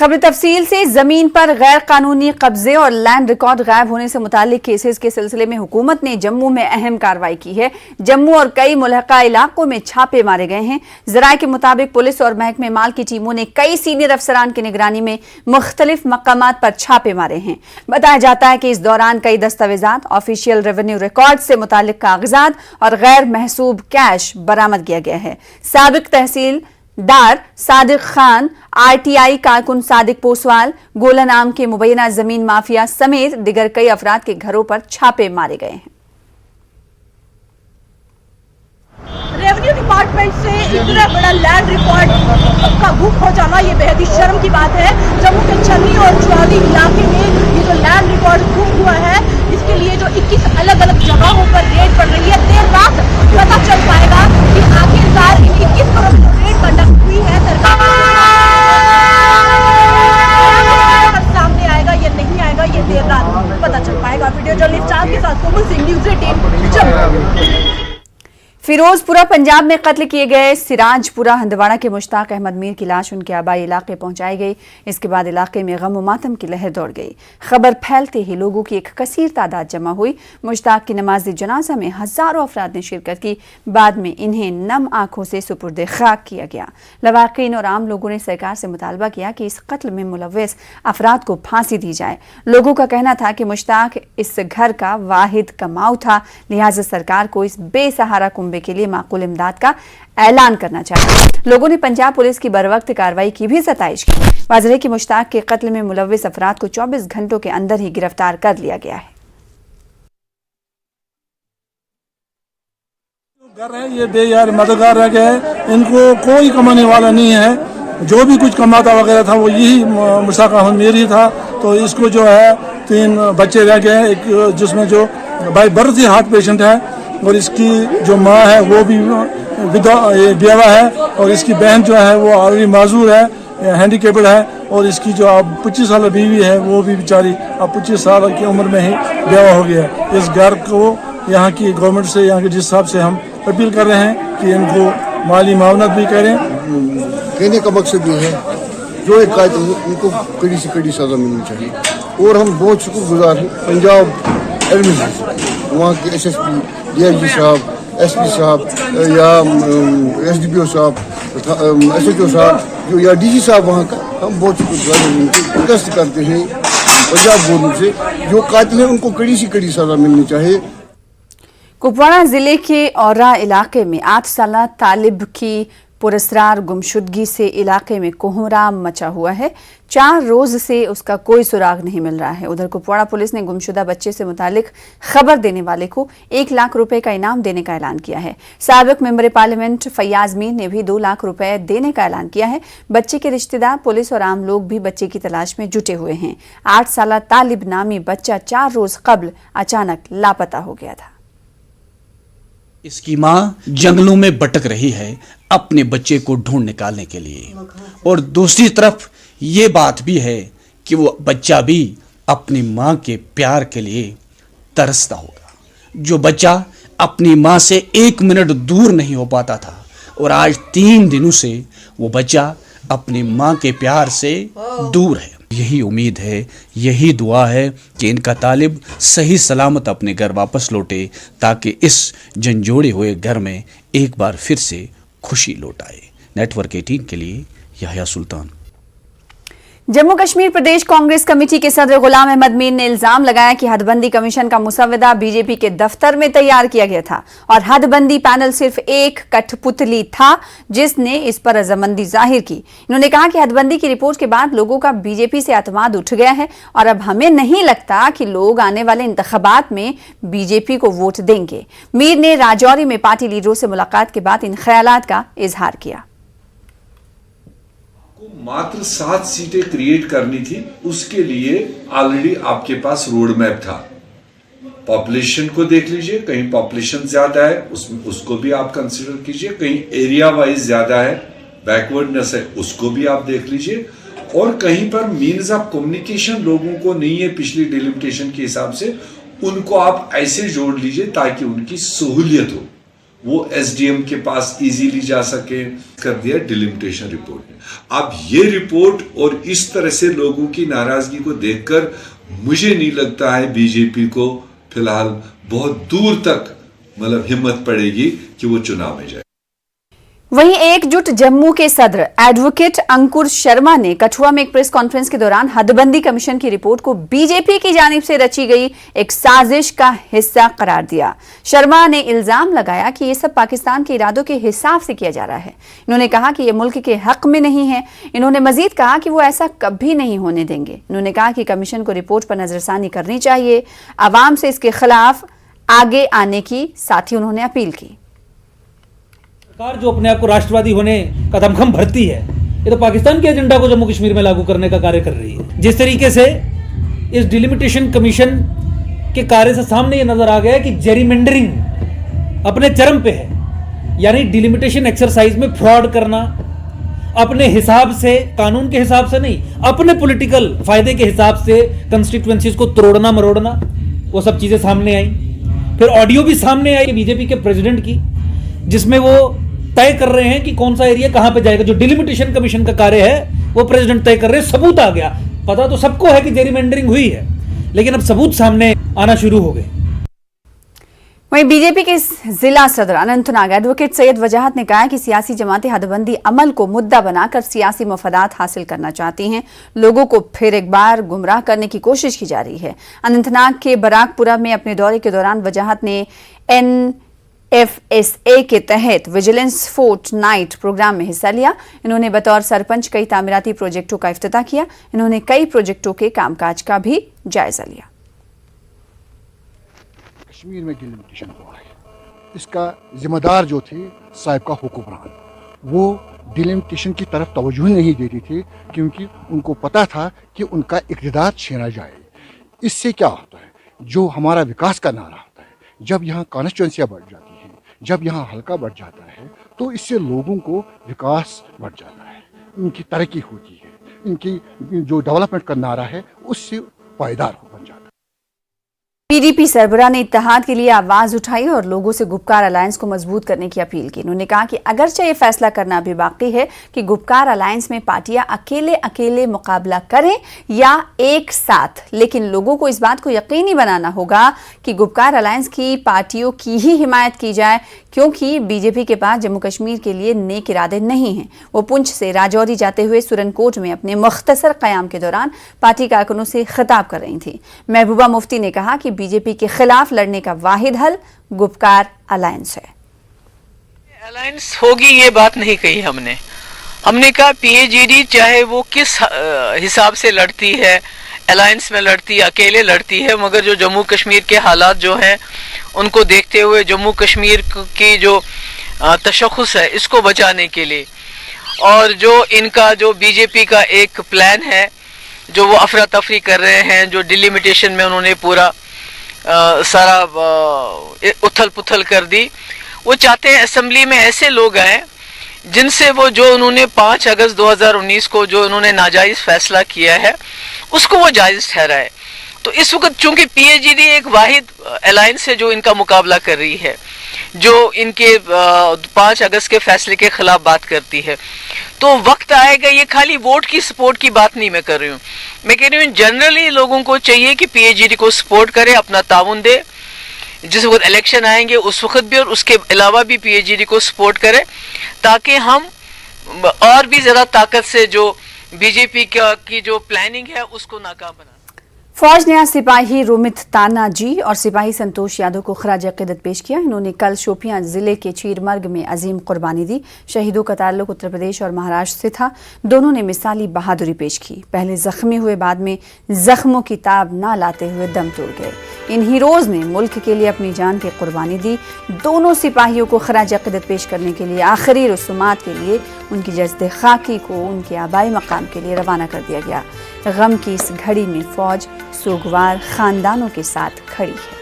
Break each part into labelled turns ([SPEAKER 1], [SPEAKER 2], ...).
[SPEAKER 1] खबर तफसील से। जमीन पर गैर कानूनी कब्जे और लैंड रिकॉर्ड गायब होने से मुतालिक केसेस के सिलसिले में हुकूमत ने जम्मू में अहम कार्रवाई की है। जम्मू और कई मुल्हका इलाकों में छापे मारे गए हैं। जराये के मुताबिक पुलिस और महकमे माल की टीमों ने कई सीनियर अफसरान की निगरानी में मुख्तलिफ मकामात पर छापे मारे हैं। बताया जाता है कि इस दौरान कई दस्तावेजात, ऑफिशियल रेवेन्यू रिकॉर्ड से मुतालिक कागजात और गैर महसूब कैश बरामद किया गया है। साबिक तहसीलदार सादिक खान, आरटीआई कारकुन सादिक पोसवाल, गोला नाम के मुबैना जमीन माफिया समेत दिगर कई अफराद के घरों पर छापे मारे गए हैं।
[SPEAKER 2] रेवेन्यू डिपार्टमेंट से इतना बड़ा लैंड रिकॉर्ड का गुम हो जाना ये बेहद ही शर्म की बात है। जम्मू के छन्नी और चुरावी इलाके में ये जो लैंड रिकॉर्ड गुम हुआ है, इसके लिए जो 21 अलग अलग जगहों पर रेड पड़ रही है। देर रात पता चल पाएगा कि आखिरकार इन 21 पर रेड कंडक्ट हुई है सरकार सामने आएगा या नहीं आएगा, ये देर रात पता चल पाएगा। वीडियो जर्नलिस्ट चांद के साथ कोमल सिंह, न्यूज़ 18 जम्मू।
[SPEAKER 1] फिरोजपुरा पंजाब में कत्ल किए गए सिराजपुरा हंदवाड़ा के मुश्ताक अहमद मीर की लाश उनके आबाई इलाके पहुंचाई गई। इसके बाद इलाके में गम और मातम की लहर दौड़ गई। खबर फैलते ही लोगों की एक कसीर तादाद जमा हुई। मुश्ताक की नमाज जनाजा में हजारों अफराद ने शिरकत की। बाद में इन्हें नम आंखों से सुपुर्द खाक किया गया। लवाकिन और आम लोगों ने सरकार से मुतालबा किया कि इस कत्ल में मुलव्वस अफराद को फांसी दी जाए। लोगों का कहना था कि मुश्ताक इस घर का वाहिद कमाऊ था, लिहाजा सरकार को इस बेसहारा के लिए माकूल इमदाद का ऐलान करना चाहिए। लोगों ने पंजाब पुलिस की बरवक्त कार्रवाई की भी सताइश की। वाज़ेह है कि मुश्ताक के कत्ल में मुलव्विस अफराद को 24 घंटों के अंदर ही गिरफ्तार कर लिया गया है।
[SPEAKER 3] ये बेयार मददगार रह गए, इनको कोई कमाने वाला नहीं है। जो भी कुछ कमाता वगैरह था वो यही मुश्ताक अहमद मीर ही था। तो इसको जो है 3 बच्चे रह गए, एक जिसमें जो by birth he heart patient है और इसकी जो माँ है वो भी बेवा है और इसकी बहन जो है वो ऑलरेडी माजूर है, हैंडीकेप्ड है और इसकी जो अब 25 साल बीवी है वो भी बेचारी अब 25 साल की उम्र में ही बेवा हो गया है। इस घर को यहाँ की गवर्नमेंट से, यहाँ के जिस हिसाब से हम अपील कर रहे हैं कि इनको माली मावनत भी करें।
[SPEAKER 4] कहने का मकसद ये है जो एक कातिल उनको कड़ी से कड़ी सज़ा मिलनी चाहिए। और हम बहुत शुक्रगुजार हैं पंजाब एडमिनिस्ट्रेशन, वहाँ के SSP, DIG साहब, SP साहब या SDPO साहब, SHO साहब जो या DG साहब, वहाँ का हम बहुत शुक्रगुजार रिक्वेस्ट करते हैं पंजाब गवर्नमेंट से जो कातिल हैं उनको कड़ी से कड़ी सज़ा मिलनी चाहिए।
[SPEAKER 1] कुपवाड़ा जिले के औरा इलाके में 8 साला तालिब की पुरस्रार गुमशुदगी से इलाके में कोहराम मचा हुआ है। 4 रोज से उसका कोई सुराग नहीं मिल रहा है। उधर कुपवाड़ा पुलिस ने गुमशुदा बच्चे से मुतालिक खबर देने वाले को 1 लाख रुपए का इनाम देने का ऐलान किया है। साबिक मेंबर पार्लियामेंट फैयाज मीर ने भी 2 लाख रुपए देने का ऐलान किया है। बच्चे के रिश्तेदार, पुलिस और आम लोग भी बच्चे की तलाश में जुटे हुए हैं। 8 साला तालिब नामी बच्चा 4 रोज कबल अचानक लापता हो गया था।
[SPEAKER 5] इसकी माँ जंगलों में भटक रही है अपने बच्चे को ढूंढ निकालने के लिए, और दूसरी तरफ ये बात भी है कि वो बच्चा भी अपनी माँ के प्यार के लिए तरसता होगा। जो बच्चा अपनी माँ से 1 मिनट दूर नहीं हो पाता था और आज 3 दिनों से वो बच्चा अपनी माँ के प्यार से दूर है। यही उम्मीद है, यही दुआ है कि इनका तालिब सही सलामत अपने घर वापस लौटे ताकि इस झंझोड़े हुए घर में एक बार फिर से खुशी लौट आए। नेटवर्क 18 के लिए याह्या सुल्तान।
[SPEAKER 1] जम्मू कश्मीर प्रदेश कांग्रेस कमेटी के सदर गुलाम अहमद मीर ने इल्जाम लगाया कि हदबंदी कमीशन का मुसव्वदा बीजेपी के दफ्तर में तैयार किया गया था और हदबंदी पैनल सिर्फ एक कठपुतली था जिसने इस पर रजामंदी जाहिर की। इन्होंने कहा कि हदबंदी की रिपोर्ट के बाद लोगों का बीजेपी से एतमाद उठ गया है और अब हमें नहीं लगता कि लोग आने वाले इंतखाबात में बीजेपी को वोट देंगे। मीर ने राजौरी में पार्टी लीडरों से मुलाकात के बाद इन ख्यालात का इजहार किया।
[SPEAKER 6] मात्र 7 सीटें क्रिएट करनी थी, उसके लिए ऑलरेडी आपके पास रोड मैप था। पॉपुलेशन को देख लीजिए, कहीं पॉपुलेशन ज्यादा है उसको भी आप कंसिडर कीजिए, कहीं एरिया वाइज ज्यादा है, बैकवर्डनेस है उसको भी आप देख लीजिए, और कहीं पर मीन्स ऑफ कम्युनिकेशन लोगों को नहीं है पिछली डिलिमिटेशन के हिसाब से, उनको आप ऐसे जोड़ लीजिए ताकि उनकी सहूलियत हो। वो एसडीएम के पास इजीली जा सके, कर दिया डिलिमिटेशन रिपोर्ट ने। अब ये रिपोर्ट और इस तरह से लोगों की नाराजगी को देखकर मुझे नहीं लगता है बीजेपी को फिलहाल बहुत दूर तक मतलब हिम्मत पड़ेगी कि वो चुनाव में जाए।
[SPEAKER 1] वहीं एकजुट जम्मू के सदर एडवोकेट अंकुर शर्मा ने कठुआ में एक प्रेस कॉन्फ्रेंस के दौरान हदबंदी कमीशन की रिपोर्ट को बीजेपी की जानिब से रची गई एक साजिश का हिस्सा करार दिया। शर्मा ने इल्जाम लगाया कि ये सब पाकिस्तान के इरादों के हिसाब से किया जा रहा है। इन्होंने कहा कि यह मुल्क के हक में नहीं है। इन्होंने मजीद कहा कि वो ऐसा कभी नहीं होने देंगे। इन्होंने कहा कि कमीशन को रिपोर्ट पर नजरसानी करनी चाहिए, आवाम से इसके खिलाफ आगे आने की साथ ही उन्होंने अपील की।
[SPEAKER 7] सरकार जो अपने आप को राष्ट्रवादी होने का दमखम भरती है, ये तो पाकिस्तान के एजेंडा को जम्मू कश्मीर में लागू करने का कार्य कर रही है। जिस तरीके से इस डिलिमिटेशन कमीशन के कार्य से सामने ये नजर आ गया है कि जेरीमेंडरिंग अपने चरम पे है, यानी डिलिमिटेशन एक्सरसाइज में फ्रॉड करना, अपने हिसाब से, कानून के हिसाब से नहीं, अपने पॉलिटिकल फायदे के हिसाब से कंस्टिट्यूएंसीज को तोड़ना मरोड़ना, वो सब चीजें सामने आई। फिर ऑडियो भी सामने आई बीजेपी के प्रेसिडेंट की, जिसमें वो तय कर रहे हैं कि कौन सा एरिया कहां पे जाएगा। जो डिलिमिटेशन कमीशन का कार्य है वो प्रेसिडेंट तय कर रहे हैं। सबूत आ गया, पता तो सबको है कि जेरीमेंडरिंग हुई है, लेकिन अब सबूत सामने आना शुरू हो गए।
[SPEAKER 1] वहीं बीजेपी के जिला सदर अनंतनाग एडवोकेट सैयद वजाहत ने कहा कि सियासी जमातें हदबंदी अमल को मुद्दा बनाकर सियासी मफादात हासिल करना चाहती हैं। लोगों को फिर एक बार गुमराह करने की कोशिश की जा रही है। अनंतनाग के बराकपुरा में अपने दौरे के दौरान वजाहत ने NFSA के तहत विजिलेंस फोर्ट नाइट प्रोग्राम में हिस्सा लिया। इन्होंने बतौर सरपंच कई तामीराती प्रोजेक्टों का इफ्तिताह किया। इन्होंने कई प्रोजेक्टों के कामकाज का भी जायजा लिया।
[SPEAKER 8] कश्मीर में डिलिमिटेशन हुआ है, इसका जिम्मेदार जो थे साहिब का हुक्मरान, वो डिलिमिटेशन की तरफ तवज्जो नहीं देती थी क्योंकि उनको पता था कि उनका इक़्तिदार छीना जाए। इससे क्या होता है, जो हमारा विकास का नारा होता है, जब यहाँ कॉन्स्टिट्यूंसियाँ बढ़ जाती हैं, जब यहाँ हल्का बढ़ जाता है, तो इससे लोगों को विकास बढ़ जाता है, इनकी तरक्की होती है, इनकी जो डेवलपमेंट का नारा है उससे पायदार बन जाता है।
[SPEAKER 1] पीडीपी सरबराह ने इत्तेहाद के लिए आवाज उठाई और लोगों से गुपकार अलायंस को मजबूत करने की अपील की। उन्होंने कहा कि अगरचे ये फैसला करना अभी बाकी है कि गुपकार अलायंस में पार्टियां अकेले अकेले मुकाबला करें या एक साथ, लेकिन लोगों को इस बात को यकीनी बनाना होगा कि गुपकार अलायंस की पार्टियों की ही हिमायत की जाए, क्योंकि बीजेपी के पास जम्मू कश्मीर के लिए नेक इरादे नहीं हैं। वो पुंछ से राजौरी जाते हुए सुरनकोट में अपने मुख्तसर क़याम के दौरान पार्टी कारकुनों से खिताब कर रही थी। महबूबा मुफ्ती ने कहा कि बीजेपी के खिलाफ लड़ने का वाहिद हल गुपकार अलायंस है।
[SPEAKER 9] अलायंस होगी ये बात नहीं कही हमने कहा पीएजीडी चाहे वो किस हिसाब से लड़ती है, अलायंस में लड़ती है, अकेले लड़ती है, मगर जो जम्मू कश्मीर के हालात जो हैं उनको देखते हुए जम्मू कश्मीर की जो तशख़्ख़ुस है इसको बचाने के लिए, और जो इनका जो बीजेपी का एक प्लान है जो वो अफरा तफरी कर रहे हैं, जो डिलिमिटेशन में उन्होंने पूरा सारा उथल पुथल कर दी, वो चाहते हैं असेंबली में ऐसे लोग आए जिनसे वो जो उन्होंने 5 अगस्त 2019 को जो उन्होंने नाजायज़ फैसला किया है उसको वो जायज़ ठहराए। तो इस वक्त चूंकि पीएजीडी एक वाहिद अलायंस है जो इनका मुकाबला कर रही है, जो इनके 5 अगस्त के फैसले के खिलाफ बात करती है, तो वक्त आएगा, ये खाली वोट की सपोर्ट की बात नहीं मैं कर रही हूँ, मैं कह रही हूँ जनरली लोगों को चाहिए कि पीएजीडी को सपोर्ट करे, अपना ताउन दे, जिस वक्त इलेक्शन आएंगे उस वक्त भी और उसके अलावा भी पीएजीडी को सपोर्ट करे, ताकि हम और भी ज़्यादा ताकत से जो बीजेपी की जो प्लानिंग है उसको नाकाम बना।
[SPEAKER 1] फौज ने आज सिपाही रोमित ताना जी और सिपाही संतोष यादव को खराज अक़ीदत पेश किया। इन्होंने कल शोपियां जिले के चीरमर्ग में अजीम कुर्बानी दी। शहीदों का ताल्लुक उत्तर प्रदेश और महाराष्ट्र से था। दोनों ने मिसाली बहादुरी पेश की। पहले जख्मी हुए, बाद में जख्मों की ताब ना लाते हुए दम तोड़ गए। इन हीरोज ने मुल्क के लिए अपनी जान की कुर्बानी दी। दोनों सिपाहियों को खराज अक़ीदत पेश करने के लिए आखिरी रसूमात के लिए उनकी जस्द खाकी को उनके आबाई मकाम के लिए रवाना कर दिया गया। गम की इस घड़ी में फौज सोगवार खानदानों के साथ खड़ी है।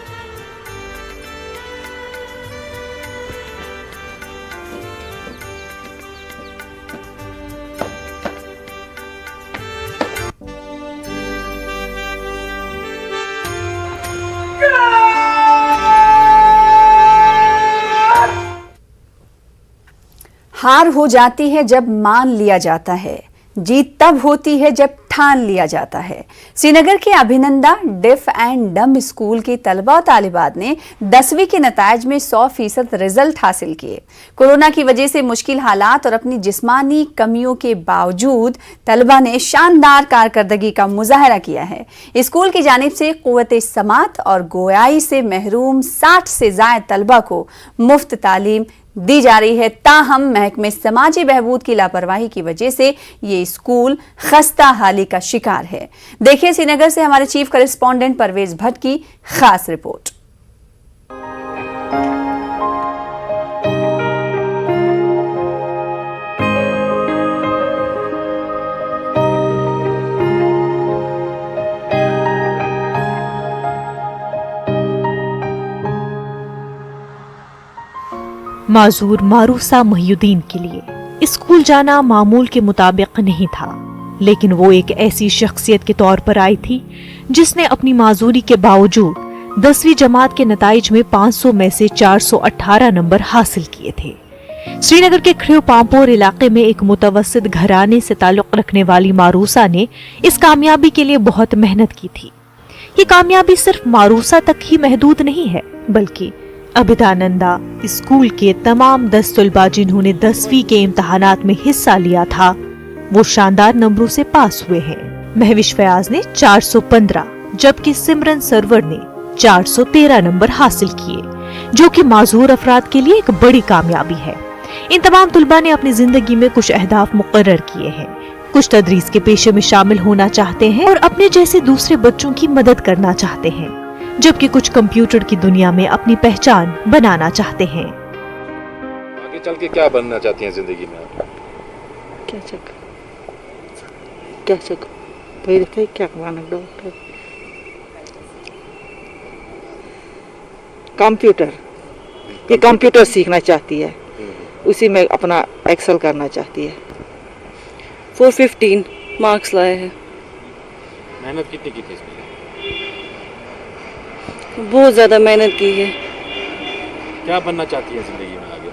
[SPEAKER 1] हार हो जाती है जब मान लिया जाता है, जीत तब होती है जब ठान लिया जाता है। श्रीनगर के अभिनंदा डेफ एंड डम स्कूल के तलबा और तालिबात ने 10वीं के नताइज में 100% रिजल्ट हासिल किए। कोरोना की वजह से मुश्किल हालात और अपनी जिस्मानी कमियों के बावजूद तलबा ने शानदार कारकर्दगी का मुजाहरा किया है। स्कूल की जानिब से कुव्वत समात और गोयाई से महरूम 60 से ज़ायद तलबा को मुफ्त तालीम दी जा रही है। ताहम महकमे समाजी बहबूद की लापरवाही की वजह से ये स्कूल खस्ता हाली का शिकार है। देखिए श्रीनगर से हमारे चीफ करेस्पॉन्डेंट परवेज भट्ट की खास रिपोर्ट।
[SPEAKER 10] माजूर मारूसा महिउद्दीन के लिए स्कूल जाना मामूल के मुताबिक नहीं था, लेकिन वो एक ऐसी शख्सियत के तौर पर आई थी जिसने अपनी माजूरी के बावजूद 10वीं जमात के नताइज में 500 में से 418 नंबर हासिल किए थे। श्रीनगर के ख्रियो पामपोर इलाके में एक मुतवस्सित घराने से ताल्लुक रखने वाली मारूसा ने इस कामयाबी के लिए बहुत मेहनत की थी। ये कामयाबी सिर्फ मारूसा तक ही महदूद नहीं है, बल्कि अभिदानंदा स्कूल के तमाम 10 तलबा जिन्होंने 10वीं के इम्तहानात में हिस्सा लिया था, वो शानदार नंबरों से पास हुए हैं। महविश फयाज ने 415 जबकि सिमरन सरवर ने 413 नंबर हासिल किए, जो कि माजूर अफराद के लिए एक बड़ी कामयाबी है। इन तमाम तलबा ने अपनी जिंदगी में कुछ अहदाफ मुकर्रर किए हैं। कुछ तदरीस के पेशे में शामिल होना चाहते हैं और अपने जैसे दूसरे बच्चों की मदद करना चाहते हैं, जबकि कुछ कंप्यूटर की दुनिया में अपनी पहचान बनाना चाहते हैं।
[SPEAKER 11] आगे चल के क्या बनना चाहती हैं जिंदगी में?
[SPEAKER 12] क्या डॉक्टर, कंप्यूटर, ये कंप्यूटर सीखना चाहती है, उसी में अपना एक्सेल करना चाहती है। 415 मार्क्स लाए हैं।
[SPEAKER 11] मेहनत कितनी की थी इसमें?
[SPEAKER 12] बहुत ज्यादा मेहनत की है।
[SPEAKER 11] क्या बनना चाहती है जिंदगी में आगे?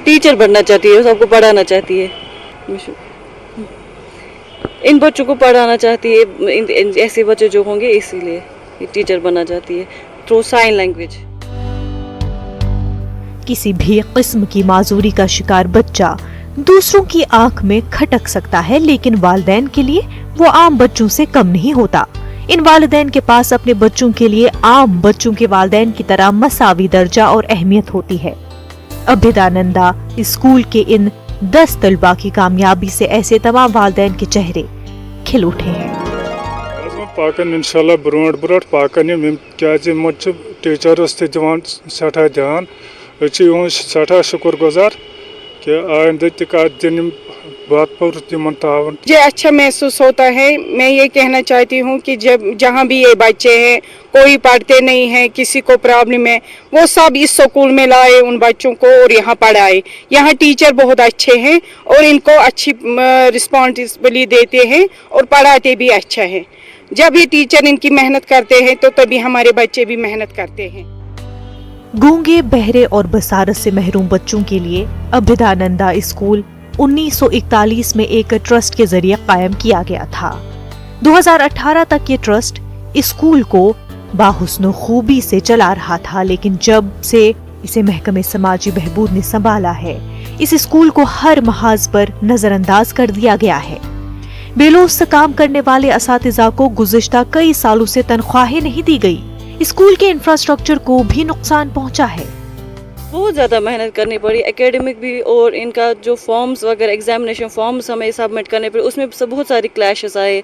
[SPEAKER 12] टीचर बनना चाहती है, सबको पढ़ाना चाहती है, इन बच्चों को पढ़ाना चाहती है, ऐसे बच्चे जो होंगे इसीलिए ये टीचर बनना चाहती है थ्रू साइन लैंग्वेज।
[SPEAKER 10] किसी भी किस्म की माजूरी का शिकार बच्चा दूसरों की आंख में खटक सकता है, लेकिन वालिदैन के लिए वो आम बच्चों से कम नहीं होता। इन वालिदैन के पास अपने बच्चों के लिए आम बच्चों के वालिदैन की तरह मसावी दर्जा और अहमियत होती है। अभिदानंदा स्कूल के इन 10 तलबा की कामयाबी से ऐसे तमाम वालिदैन के चेहरे खिल उठे हैं।
[SPEAKER 13] पाकन इंशाल्लाह ब्रोट ब्रोट पाकन यम क्याज मुझ टीचर्स ते दिवान सठा ध्यान अछि यो सठा शुक्रगुजार कि आइंदा तक दिन बात पर तिमन तावन।
[SPEAKER 14] मुझे अच्छा महसूस होता है। मैं ये कहना चाहती हूँ कि जब जहाँ भी ये बच्चे हैं, कोई पढ़ते नहीं है, किसी को प्रॉब्लम है, वो सब इस स्कूल में लाए उन बच्चों को और यहाँ पढ़ाए। यहाँ टीचर बहुत अच्छे हैं और इनको अच्छी रिस्पॉन्सिबिलिटी देते हैं और पढ़ाते भी अच्छा है। जब ये टीचर इनकी मेहनत करते हैं तो तभी हमारे बच्चे भी मेहनत करते हैं।
[SPEAKER 10] गूंगे, बहरे और बसारत से महरूम बच्चों के लिए अभिदानंदा स्कूल 1941 में एक ट्रस्ट के जरिए कायम किया गया था। 2018 तक ये ट्रस्ट स्कूल को बाहुस्न खूबी से चला रहा था, लेकिन जब से इसे महकमे समाजी बहबूद ने संभाला है, इस स्कूल को हर महाज पर नजरअंदाज कर दिया गया है। बेलौस से काम करने वाले असातिज़ा को गुज़िश्ता कई सालों से तनख्वाहें नहीं दी गई। स्कूल के इंफ्रास्ट्रक्चर को भी नुकसान पहुंचा है।
[SPEAKER 12] बहुत ज़्यादा मेहनत करनी पड़ी, एकेडमिक भी, और इनका जो फॉर्म्स वगैरह एग्जामिनेशन फॉर्म्स हमें सबमिट करने पड़े, उसमें बहुत सारी क्लैशेस आए।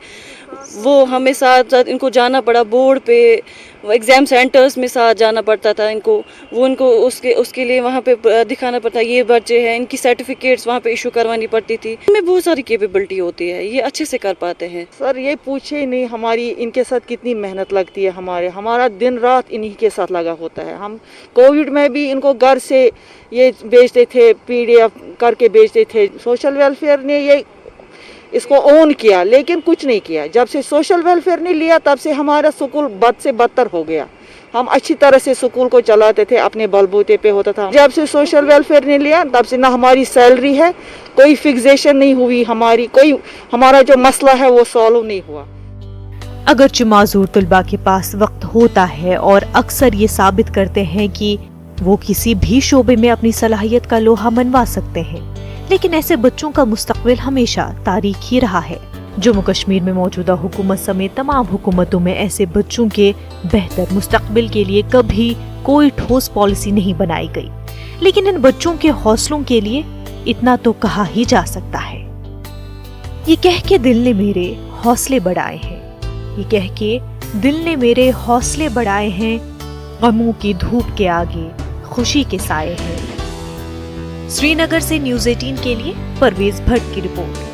[SPEAKER 12] वो हमें साथ साथ इनको जाना पड़ा बोर्ड पे, एग्ज़ाम सेंटर्स में साथ जाना पड़ता था इनको, वो इनको उसके लिए वहाँ पे दिखाना पड़ता, ये बच्चे हैं, इनकी सर्टिफिकेट्स वहाँ पे इशू करवानी पड़ती थी। इनमें बहुत सारी कैपेबिलिटी होती है, ये अच्छे से कर पाते हैं।
[SPEAKER 14] सर ये पूछे नहीं हमारी इनके साथ कितनी मेहनत लगती है। हमारा दिन रात इन्हीं के साथ लगा होता है। हम कोविड में भी इनको घर से ये भेजते थे, PDF करके भेजते थे। सोशल वेलफेयर ने ये इसको ऑन किया लेकिन कुछ नहीं किया। जब से सोशल वेलफेयर ने लिया तब से हमारा स्कूल बद से बदतर हो गया।
[SPEAKER 12] हम अच्छी तरह से स्कूल को चलाते थे, अपने बलबूते पे होता था। जब से सोशल वेलफेयर ने लिया तब से ना हमारी सैलरी है, कोई फिक्सेशन नहीं हुई हमारी, कोई हमारा जो मसला है वो सॉल्व नहीं हुआ।
[SPEAKER 10] अगरचे माजूर तलबा के पास वक्त होता है और अक्सर ये साबित करते हैं कि वो किसी भी शोबे में अपनी सलाहियत का लोहा मनवा सकते हैं, लेकिन ऐसे बच्चों का मुस्तकबिल हमेशा तारीख ही रहा है। जम्मू कश्मीर में मौजूदा हुकूमत समेत तमाम हुकूमतों में ऐसे बच्चों के बेहतर मुस्तकबिल के लिए कभी कोई ठोस पॉलिसी नहीं बनाई गई, लेकिन इन बच्चों के हौसलों के लिए इतना तो कहा ही जा सकता है। ये कह के दिल ने मेरे हौसले बढ़ाए हैं, ये कह के दिल ने मेरे हौसले बढ़ाए हैं, गमों की धूप के आगे खुशी के साए हैं। श्रीनगर से न्यूज़ 18 के लिए परवेज भट्ट की रिपोर्ट।